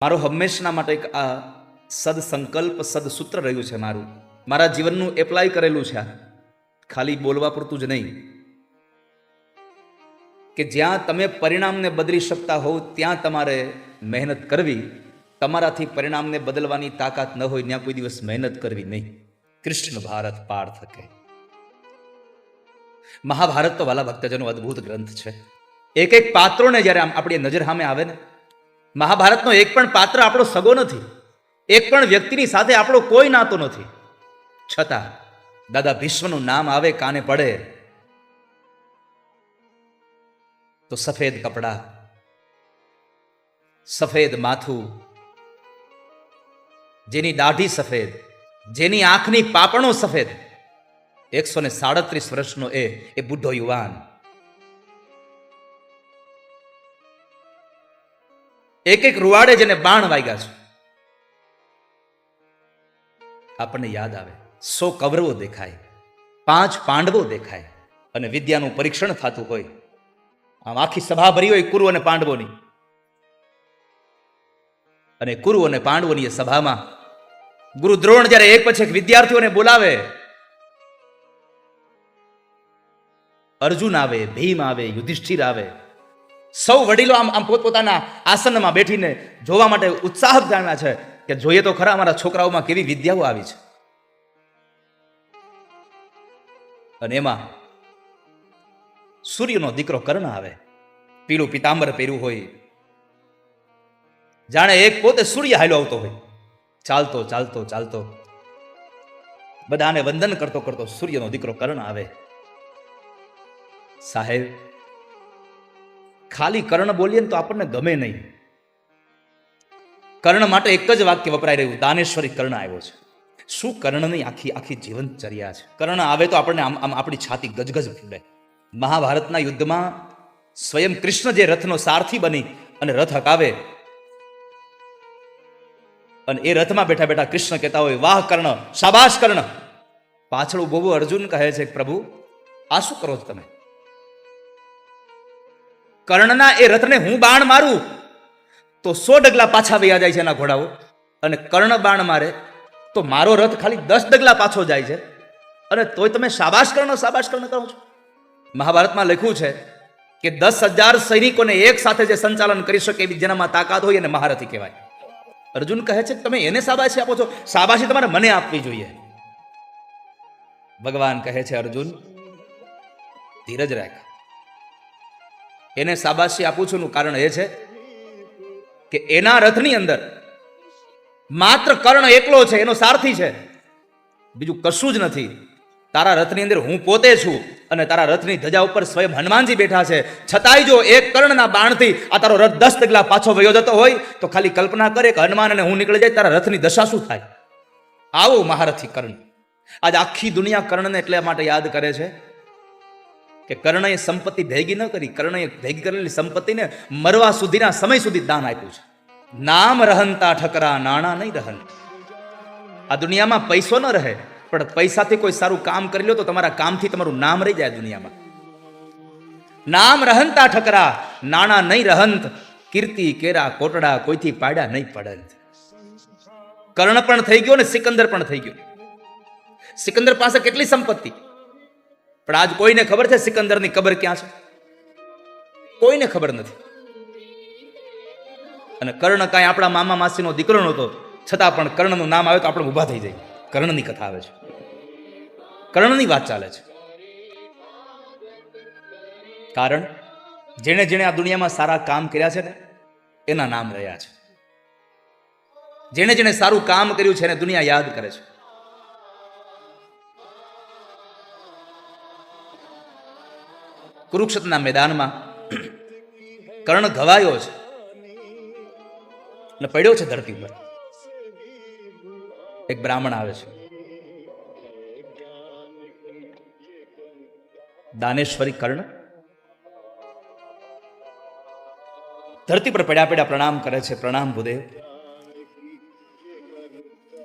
મારો હંમેશના માટે એક આ સદસંકલ્પ સદસૂત્ર રહ્યું છે. મારા જીવનનું એપ્લાય કરેલું છે. ખાલી બોલવા પૂરતું જ નહીં, કે જ્યાં તમે પરિણામને બદલી શકતા હોવ ત્યાં તમારે મહેનત કરવી. તમારાથી પરિણામને બદલવાની તાકાત ન હોય ત્યાં કોઈ દિવસ મહેનત કરવી નહીં. કૃષ્ણ ભારત પાર્થ કે મહાભારત તો વાલા ભક્તજનો અદ્ભુત ગ્રંથ છે. એક એક પાત્રોને જ્યારે આપણી નજર સામે આવે ને, મહાભારતનો એક પણ પાત્ર આપણો સગો નથી, એક પણ વ્યક્તિની સાથે આપણો કોઈ નાતો નથી, છતાં દાદા ભીષ્મનું નામ આવે કાને પડે તો સફેદ કપડા, સફેદ માથું, જેની દાઢી સફેદ, જેની આંખની પાપણો સફેદ, 137 વર્ષનો એ બુઢો યુવાન, એક એક રૂવાડે જેને બાણ વાગ્યા છે, આપણને યાદ આવે. 100 કૌરવો દેખાય, 5 પાંડવો દેખાય, અને વિદ્યાનું પરીક્ષણ થતું હોય. આમ આખી સભા ભરી હોય કુરુ અને પાંડવોની, અને કુરુ અને પાંડવોની એ સભામાં ગુરુ દ્રોણ જ્યારે એક પછી એક વિદ્યાર્થીઓને બોલાવે, અર્જુન આવે, ભીમ આવે, યુધિષ્ઠિર આવે, સૌ વડીલો આમ પોતપોતાના આસનમાં બેઠીને જોવા માટે ઉત્સાહ જાણ્યા છે કે જોઈએ તો ખરા અમારા છોકરાઓમાં કેવી વિદ્યાઓ આવી છે. અને એમાં સૂર્યનો દીકરો કર્ણ આવે, પીળું પિતાંબર પહેર્યું હોય, જાણે એક પોતે સૂર્ય હાલ્યો આવતો હોય, ચાલતો ચાલતો ચાલતો બધાને વંદન કરતો કરતો સૂર્યનો દીકરો કર્ણ આવે. સાહેબ, ખાલી કર્ણ બોલીએ ને તો આપણને ગમે નહીં. કર્ણ માટે એક જ વાક્ય વપરાય રહ્યું, દાનેશ્વરી કર્ણ આવ્યો છે. શું કર્ણની આખી જીવનચર્યા છે. કર્ણ આવે તો આપણને આમ આપણી છાતી ગજગજ ફૂલે. મહાભારતના યુદ્ધમાં સ્વયં કૃષ્ણ જે રથનો સારથી બની અને રથ હકાવે, અને એ રથમાં બેઠા બેઠા કૃષ્ણ કહેતા હોય, વાહ કર્ણ, શાબાશ કર્ણ. પાછળ ઉભો અર્જુન કહે છે, પ્રભુ આ શું કરો છો તમે? કર્ણના એ રથને હું બાણ મારું તો 100 ડગલા પાછા વયા જાય છે એના ઘોડાઓ, અને કર્ણ બાણ મારે તો મારો રથ ખાલી 10 ડગલા પાછો જાય છે, અને તોય તમે શાબાશ કર્ણ કરો છો. મહાભારતમાં લખ્યું છે કે 10,000 સૈનિકોને એક સાથે જે સંચાલન કરી શકે એવી જેનામાં તાકાત હોય એને મહારથી કહેવાય. અર્જુન કહે છે કે તમે એને શાબાશી આપો છો, શાબાશી તમારે મને આપવી જોઈએ. ભગવાન કહે છે, અર્જુન ધીરજ રાખ, એને શાબાશી આપું છું નું કારણ એ છે કે એના રથની અંદર માત્ર કર્ણ એકલો છે, એનો સારથી છે, બીજું કશું જ નથી. તારા રથની અંદર હું પોતે છું, અને તારા રથની ધજા ઉપર સ્વયં હનુમાનજી બેઠા છે. છતાંય જો એક કર્ણના બાણથી આ તારો રથ 10 ડગલા પાછો વયો જતો હોય તો ખાલી કલ્પના કરે કે હનુમાન અને હું નીકળી જાય, તારા રથની દશા શું થાય. આવો મહારથી કર્ણ. આજ આખી દુનિયા કર્ણને એટલે માટે યાદ કરે છે કે કર્ણએ સંપત્તિ ભેગી ન કરી, કર્ણએ ભેગી કરેલી સંપત્તિને મરવા સુધીના સમય સુધી દાન આપ્યું છે. નામ રહનતા ઠકરા, નાણા નહીં રહન. આ દુનિયામાં પૈસો ન રહે, પણ પૈસાથી કોઈ સારું કામ કરી લો તો તમારા કામથી તમારું નામ રહી જાય દુનિયામાં. નામ રહનતા ઠકરા, નાણા નહીં રહંત, કીર્તિ કેરા કોટડા, કોઈથી પાડ્યા નહીં પડંત. કર્ણ પણ થઈ ગયો ને સિકંદર પણ થઈ ગયો. સિકંદર પાસે કેટલી સંપત્તિ, પણ આજ કોઈને ખબર છે સિકંદરની કબર ક્યાં છે? કોઈને ખબર નથી. અને કર્ણ કાંઈ આપણા મામા માસીનો દીકરો નહોતો, છતાં પણ કર્ણનું નામ આવે તો આપણે ઊભા થઈ જાય. કર્ણની કથા આવે છે, કર્ણની વાત ચાલે છે. કારણ જેણે જેણે આ દુનિયામાં સારા કામ કર્યા છે ને એના નામ રહ્યા છે. જેણે જેણે સારું કામ કર્યું છે એને દુનિયા યાદ કરે છે. કુરુક્ષેત્રના મેદાનમાં કર્ણ ઘવાયો છે અને પડ્યો છે ધરતી પર. એક બ્રાહ્મણ આવે છે, દાનેશ્વરી કર્ણ, ધરતી પર પડ્યા પડ્યા પ્રણામ કરે છે. પ્રણામ ભૂદેવ,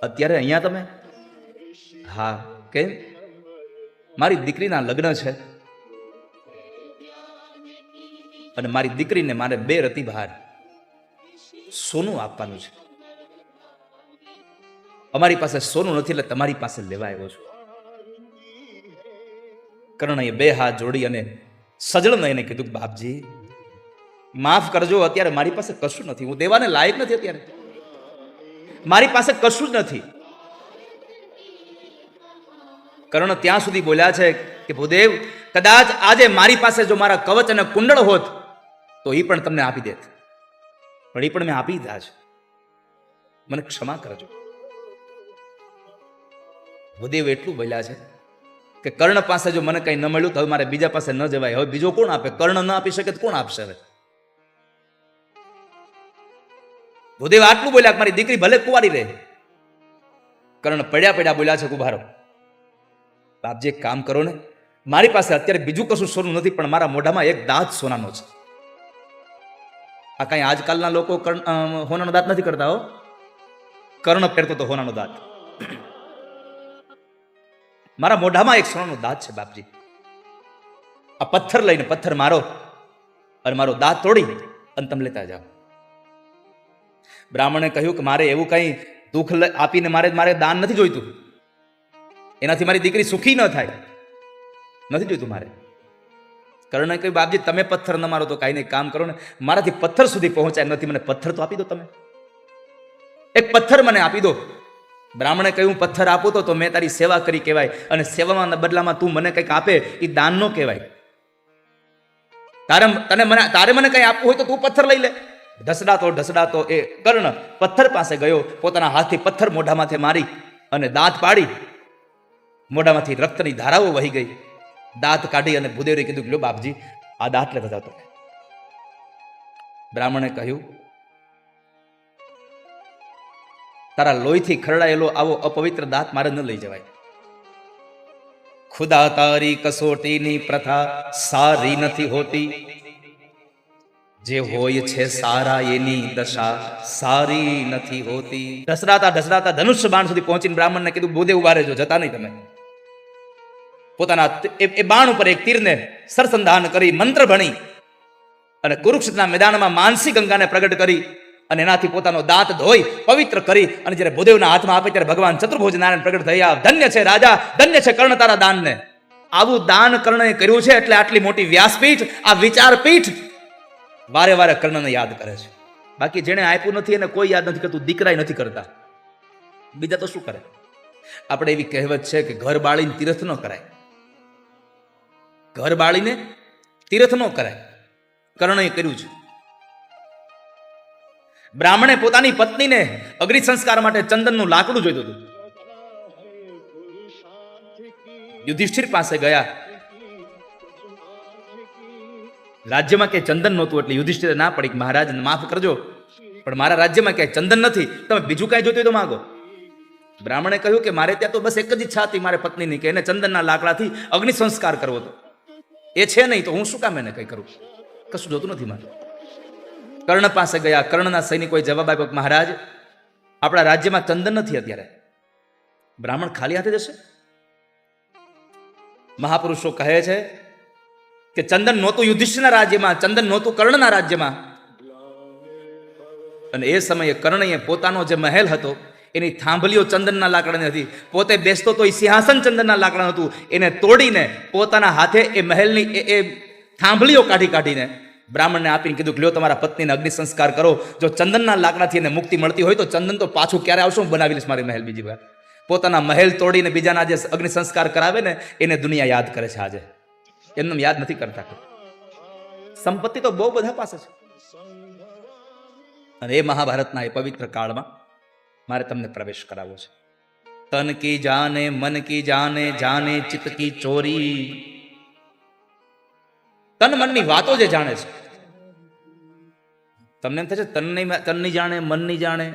અત્યારે અહીંયા તમે? હા. કેમ? મારી દીકરીના લગ્ન છે અને મારી દીકરીને મારે 2 રતી બહાર સોનું આપવાનું છે. અમારી પાસે સોનું નથી એટલે તમારી પાસે લેવા આવ્યો છું. કર્ણએ બે હાથ જોડી અને સજળ નયને કીધું, બાપજી માફ કરજો, અત્યારે મારી પાસે કશું નથી, હું દેવાને લાયક નથી, અત્યારે મારી પાસે કશું જ નથી. કર્ણ ત્યાં સુધી બોલ્યા છે કે ભૂદેવ, કદાચ આજે મારી પાસે જો મારા કવચ અને કુંડળ હોત તો એ પણ તમને આપી દેત, પણ એ પણ મેં આપી દીધા છે, મને ક્ષમા કરજો. ભૂદેવ એટલું બોલ્યા છે કે કર્ણ પાસે જો મને કઈ ન મળ્યું તો હવે મારે બીજા પાસે ન જવાય. હવે બીજો કોણ આપે? કર્ણ ન આપી શકે તો કોણ આપશે? હવે ભૂદેવ આટલું બોલ્યા કે મારી દીકરી ભલે કુંવારી રહે. કર્ણ પડ્યા પડ્યા બોલ્યા છે, ઉભા રહો બાપજી, એક કામ કરો ને, મારી પાસે અત્યારે બીજું કશું સોનું નથી, પણ મારા મોઢામાં એક દાંત સોનાનો છે. આ કઈ આજકાલના લોકો હોનાનો દાંત નથી કરતા હો. કર્ણ પહેરતો તો હોનાનો દાંત. મારા મોઢામાં એક સોનાનો દાંત છે બાપજી, આ પથ્થર લઈને પથ્થર મારો અને મારો દાંત તોડી અને તમે લેતા જાઓ. બ્રાહ્મણે કહ્યું કે મારે એવું કઈ દુઃખ આપીને મારે દાન નથી જોઈતું, એનાથી મારી દીકરી સુખી ન થાય, નથી જોઈતું મારે. કર્ણએ કહ્યું, બાપજી તમે પથ્થર ન મારો તો કાંઈ નહીં, કામ કરો ને, મારાથી પથ્થર સુધી પહોંચાય નથી, મને પથ્થર તો આપી દો, તમે એક પથ્થર મને આપી દો. બ્રાહ્મણે કહ્યું, પથ્થર આપો તો મેં તારી સેવા કરી કહેવાય, અને સેવામાં બદલામાં તું મને કંઈક આપે એ દાન નો કહેવાય. તારે મને કંઈ આપવું હોય તો તું પથ્થર લઈ લે. ઢસડાતો એ કર્ણ પથ્થર પાસે ગયો, પોતાના હાથથી પથ્થર મોઢામાંથી મારી અને દાંત પાડી, મોઢામાંથી રક્તની ધારાઓ વહી ગઈ. દાંત કાઢી અને ભૂદેવને કીધું, લો બાપજી આ દાંત લેતા જાઓ તમે. બ્રાહ્મણે કહ્યું, તારા લોહીથી ખરડાયેલો આવો અપવિત્ર દાંત મારે ન લઈ જવાય. ખુદા તારી કસોટીની પ્રથા સારી નથી હોતી, જે હોય છે સારા એની દશા સારી નથી હોતી. ઢસડાતા ધનુષ્ય બાણ સુધી પહોંચીને બ્રાહ્મણને કીધું, ભૂદેવ ઉભા રહેજો, જતા નહીં તમે. પોતાના એ બાણ ઉપર એક તીરને સરસંધાન કરી, મંત્ર ભણી અને કુરુક્ષેત્રના મેદાનમાં માનસી ગંગાને પ્રગટ કરી અને એનાથી પોતાનો દાંત ધોઈ પવિત્ર કરી અને જ્યારે ભૂદેવના હાથમાં આપે ત્યારે ભગવાન ચતુર્ભુજ નારાયણ પ્રગટ થયા. ધન્ય છે રાજા, ધન્ય છે કર્ણ તારા દાનને. આવું દાન કર્ણએ કર્યું છે એટલે આટલી મોટી વ્યાસપીઠ, આ વિચારપીઠ વારે વારે કર્ણને યાદ કરે છે. બાકી જેને આપ્યું નથી એને કોઈ યાદ નથી કરતું, દીકરાય નથી કરતા, બીજા તો શું કરે? આપણે એવી કહેવત છે કે ઘર બાળીને તીર્થ ન કરાય, ઘર બાળીને તીર્થ ન કરાય. કર્ણએ કર્યું છે. બ્રાહ્મણે પોતાની પત્નીને અગ્નિ સંસ્કાર માટે ચંદનનું લાકડું જોઈતું હતું. યુધિષ્ઠિર પાસે ગયા. રાજ્યમાં ક્યાંય ચંદન નહોતું એટલે યુધિષ્ઠિરે ના પડી, મહારાજ માફ કરજો પણ મારા રાજ્યમાં ક્યાંય ચંદન નથી, તમે બીજું કાંઈ જોતું હોય તો માંગો. બ્રાહ્મણે કહ્યું કે મારે ત્યાં તો બસ એક જ ઈચ્છા હતી મારે પત્નીની, કે એને ચંદનના લાકડાથી અગ્નિ સંસ્કાર કરવો હતો. એ છે નહીં તો હું શું કામ એને કંઈ કરું? કશું જોતું નથી મારે. કર્ણ પાસે ગયા. કર્ણના સૈનિકોએ જવાબ આપ્યો, મહારાજ આપણા રાજ્યમાં ચંદન નથી અત્યારે. બ્રાહ્મણ ખાલી હાથે જશે? મહાપુરુષો કહે છે કે ચંદન નહોતું યુધિષ્ઠિરના રાજ્યમાં, ચંદન નહોતું કર્ણના રાજ્યમાં. અને એ સમયે કર્ણએ પોતાનો જે મહેલ હતો એની થાંભલીઓ ચંદનના લાકડાની હતી. પોતે બેસતો તો એ સિંહાસન ચંદનના લાકડાનું હતું. એને તોડીને પોતાના હાથે એ મહેલની એ થાંભલીઓ કાઢીને બ્રાહ્મણને આપીને કીધું કે લ્યો તમારા પત્નીને અગ્નિ સંસ્કાર કરો. જો ચંદનના લાકડાથી એને મુક્તિ મળતી હોય તો ચંદન તો પાછું ક્યારે આવશે, હું બનાવી લઈશ મારી મહેલ બીજી વાર. પોતાના મહેલ તોડીને બીજાના જે અગ્નિ સંસ્કાર કરાવે ને એને દુનિયા યાદ કરે છે આજે, એમને યાદ નથી કરતા. સંપત્તિ તો બહુ બધા પાસે છે. અને એ મહાભારતના એ પવિત્ર કાળમાં મારે તમને પ્રવેશ કરાવવો છે. તન કી જાને મન કી જાને, જાને ચિત્ત કી ચોરી. તન મનની વાતો જે જાણે છે. તમને એમ થશે તનની જાણે, મનની જાણે,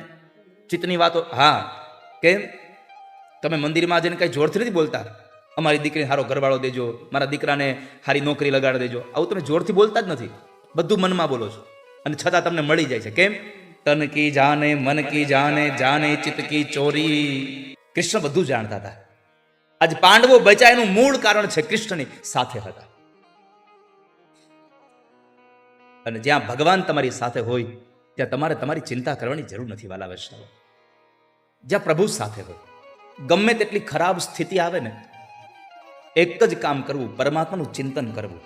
ચિત્તની વાતો. હા, કેમ? તમે મંદિરમાં જઈને કઈ જોરથી નથી બોલતા, અમારી દીકરીને સારો ઘરવાળો દેજો, મારા દીકરાને સારી નોકરી લગાડી દેજો. આવું તમે જોરથી બોલતા જ નથી, બધું મનમાં બોલો છો અને છતાં તમને મળી જાય છે. કેમ? તન કી જાને મન કી જાને, જાને ચિત્ત કી ચોરી. કૃષ્ણ બધું જાણતા હતા. આજ પાંડવો બચ્યા એનું મૂળ કારણ છે કૃષ્ણની સાથે હતા. અને જ્યાં ભગવાન તમારી સાથે હોય ત્યાં તમારે તમારી ચિંતા કરવાની જરૂર નથી વાલા વૈષ્ણવ. જ્યાં પ્રભુ સાથે હોય, ગમે તેટલી ખરાબ સ્થિતિ આવે ને, એક જ કામ કરવું, પરમાત્માનું ચિંતન કરવું.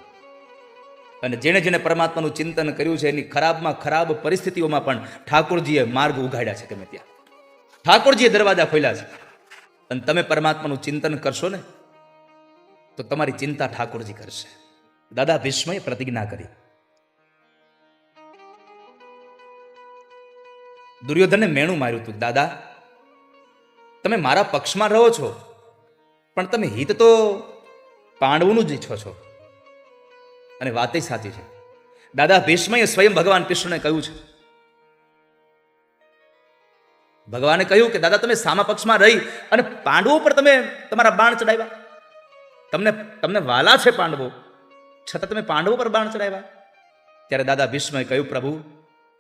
અને જેણે જેણે પરમાત્માનું ચિંતન કર્યું છે એની ખરાબમાં ખરાબ પરિસ્થિતિઓમાં પણ ઠાકોરજીએ માર્ગ ઉઘાડ્યા છે. ગમે ત્યાં ઠાકોરજીએ દરવાજા ખોલ્યા છે. અને તમે પરમાત્માનું ચિંતન કરશો ને તો તમારી ચિંતા ઠાકોરજી કરશે. દાદા ભીષ્મએ પ્રતિજ્ઞા કરી. દુર્યોધને મેણું માર્યું હતું, દાદા તમે મારા પક્ષમાં રહો છો, પણ તમે હિત તો પાંડવોનું જ ઈચ્છો છો. અને વાત સાચી છે. દાદા ભીષ્મએ સ્વયં ભગવાન કૃષ્ણને કહ્યું છે. ભગવાને કહ્યું કે દાદા તમે સામા પક્ષમાં રહી અને પાંડવો પર તમે તમારા બાણ ચડાવ્યા. તમને વાલા છે પાંડવો, છતાં તમે પાંડવો પર બાણ ચડાવ્યા. ત્યારે દાદા ભીષ્મએ કહ્યું, પ્રભુ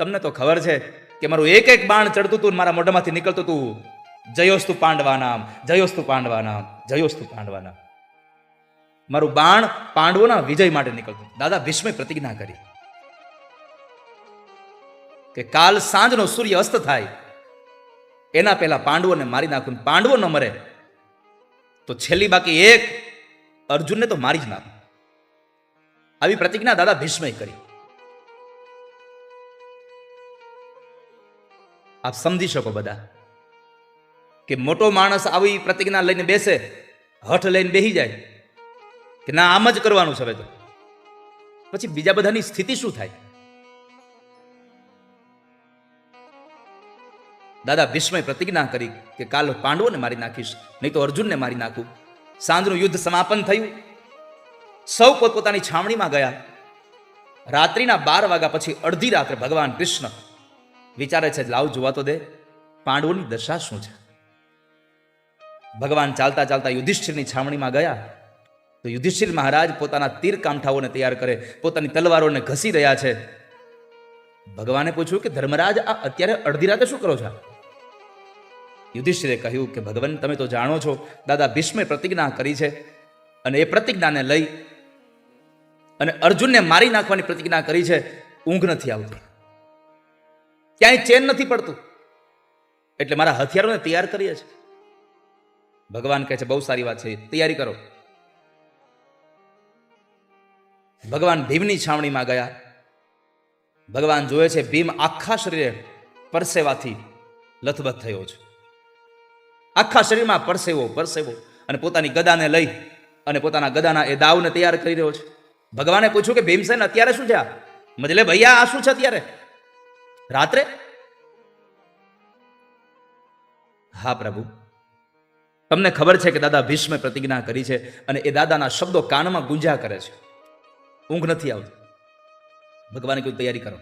તમને તો ખબર છે કે મારું એક એક બાણ ચડતું હતું, મારા મોઢામાંથી નીકળતું હતું, જયોસ્તુ પાંડવાનામ, જયોસ્તુ પાંડવાનામ, જયોસ્તુ પાંડવાનામ. મારું બાણ પાંડવોના વિજય માટે નીકળતું. દાદા ભીષ્મે પ્રતિજ્ઞા કરી કે કાલ સાંજનો સૂર્ય અસ્ત થાય એના પહેલા પાંડવોને મારી નાખું. પાંડવો ન મરે તો છેલ્લી બાકી એક અર્જુનને તો મારી જ નાખું. આવી પ્રતિજ્ઞા દાદા ભીષ્મે કરી. આપ સમજી શકો બધા કે મોટો માણસ આવી પ્રતિજ્ઞા લઈને બેસે, હઠ લઈને બેસી જાય કે ના આમ જ કરવાનું છે, હવે તો પછી બીજા બધાની સ્થિતિ શું થાય? દાદા ભીષ્મએ પ્રતિજ્ઞા કરી કે કાલ પાંડવોને મારી નાખીશ, નહીં તો અર્જુનને મારી નાખું. સાંજનું યુદ્ધ સમાપન થયું. સૌ પોતપોતાની છાવણીમાં ગયા. રાત્રિના 12 વાગ્યા પછી અડધી રાત્રે ભગવાન કૃષ્ણ વિચારે છે, લાવ જોવા તો દે પાંડવોની દશા શું છે. ભગવાન ચાલતા ચાલતા યુધિષ્ઠિરની છાવણીમાં ગયા તો યુધિષ્ઠિર મહારાજ પોતાના તીર કામઠાઓને તૈયાર કરે, પોતાની તલવારોને ઘસી રહ્યા છે. ભગવાને પૂછ્યું કે ધર્મરાજ આ અત્યારે અડધી રાતે શું કરો છો? યુધિષ્ઠિરે કહ્યું કે ભગવાન તમે તો જાણો છો, દાદા ભીષ્મે પ્રતિજ્ઞા કરી છે અને એ પ્રતિજ્ઞાને લઈ અને અર્જુનને મારી નાખવાની પ્રતિજ્ઞા કરી છે. ઊંઘ નથી આવતી, ક્યાંય ચેન નથી પડતું, એટલે મારા હથિયારોને તૈયાર કરીએ છે. ભગવાન કહે છે બહુ સારી વાત છે, તૈયારી કરો. ભગવાન ભીમની છાવણીમાં ગયા. ભગવાન જોયે છે ભીમ આખા શરીરે પરસેવાથી લથબથ થયો છે. આખા શરીરમાં પરસેવો પરસેવો, અને પોતાની ગદાને લઈ અને પોતાના ગદાના એ દાવને તૈયાર કરી રહ્યો છે. ભગવાને પૂછ્યું કે ભીમસેન અત્યારે શું છે? મજલે ભૈયા આ શું છે અત્યારે રાત્રે? હા પ્રભુ, તમને ખબર છે કે દાદા ભીષ્મે પ્રતિજ્ઞા કરી છે અને એ દાદાના શબ્દો કાનમાં ગુંજ્યા કરે છે, ઊંઘ નથી આવતી. ભગવાને કહ્યું તૈયારી કરો.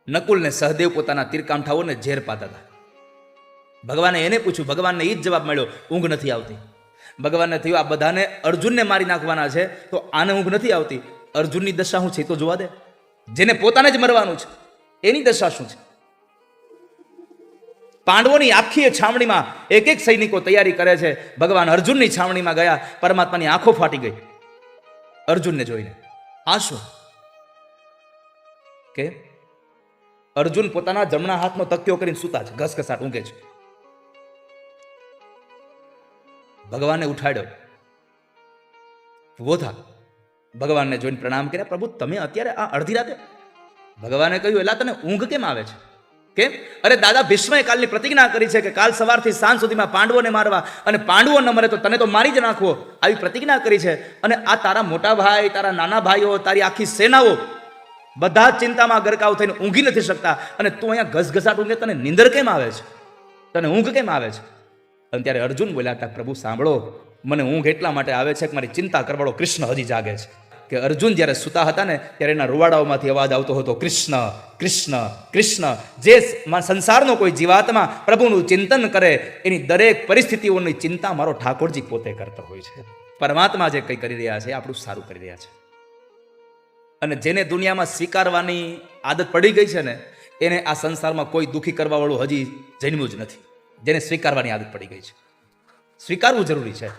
નકુલ ને સહદેવ પોતાના તીરકામઠાઓને ઝેર પાતા હતા. ભગવાને એને પૂછ્યું, ભગવાનને એ જ જવાબ મળ્યો, ઊંઘ નથી આવતી. ભગવાનને થયું આ બધાને અર્જુનને મારી નાખવાના છે તો આને ઊંઘ નથી આવતી, અર્જુનની દશા શું છે તો જોવા દે. જેને પોતાને જ મરવાનું છે એની દશા શું છે? પાંડવોની આખી છાવણીમાં એક એક સૈનિકો તૈયારી કરે છે. ભગવાન અર્જુનની છાવણીમાં ગયા. પરમાત્માની આંખો ફાટી ગઈ અર્જુનને જોઈને. આ શું કે અર્જુન પોતાના જમણા હાથનો તકિયો કરીને સૂતા છે, ઘસઘસાટ ઊંઘે છે. ભગવાનને ઉઠાડ્યો, ઉભો થા. ભગવાનને જોઈને પ્રણામ કર્યા. પ્રભુ તમે અત્યારે આ અડધી રાતે? ભગવાને કહ્યું એલા તને ઊંઘ કેમ આવે છે? કેમ? અરે દાદા ભીષ્મએ કાલની પ્રતિજ્ઞા કરી છે કે કાલ સવારથી સાંજ સુધીમાં પાંડવોને મારવા, અને પાંડવો ન મરે તો તને તો મારી જ નાખવો, આવી પ્રતિજ્ઞા કરી છે. અને આ તારા મોટા ભાઈ, તારા નાના ભાઈઓ, તારી આખી સેનાઓ બધા જ ચિંતામાં ગરકાવ થઈને ઊંઘી નથી શકતા, અને તું અહીંયા ઘસઘસાટ ઊંઘે, તને નીંદર કેમ આવે છે? તને ઊંઘ કેમ આવે છે? અને ત્યારે અર્જુન બોલ્યા હતા, પ્રભુ સાંભળો, મને ઊંઘ એટલા માટે આવે છે કે મારી ચિંતા કરવાળો કૃષ્ણ હજી જાગે છે. કે અર્જુન જ્યારે સૂતા હતા ને ત્યારે એના રૂવાડાઓમાંથી અવાજ આવતો હતો, કૃષ્ણ કૃષ્ણ કૃષ્ણ. જે સંસારનો કોઈ જીવાત્મા પ્રભુનું ચિંતન કરે એની દરેક પરિસ્થિતિઓની ચિંતા મારો ઠાકોરજી પોતે કરતો હોય છે. પરમાત્મા જે કંઈ કરી રહ્યા છે આપણું સારું કરી રહ્યા છે. અને જેને દુનિયામાં સ્વીકારવાની આદત પડી ગઈ છે ને એને આ સંસારમાં કોઈ દુઃખી કરવા વાળું હજી જન્મ્યું જ નથી. જેને સ્વીકારવાની આદત પડી ગઈ છે, સ્વીકારવું જરૂરી છે.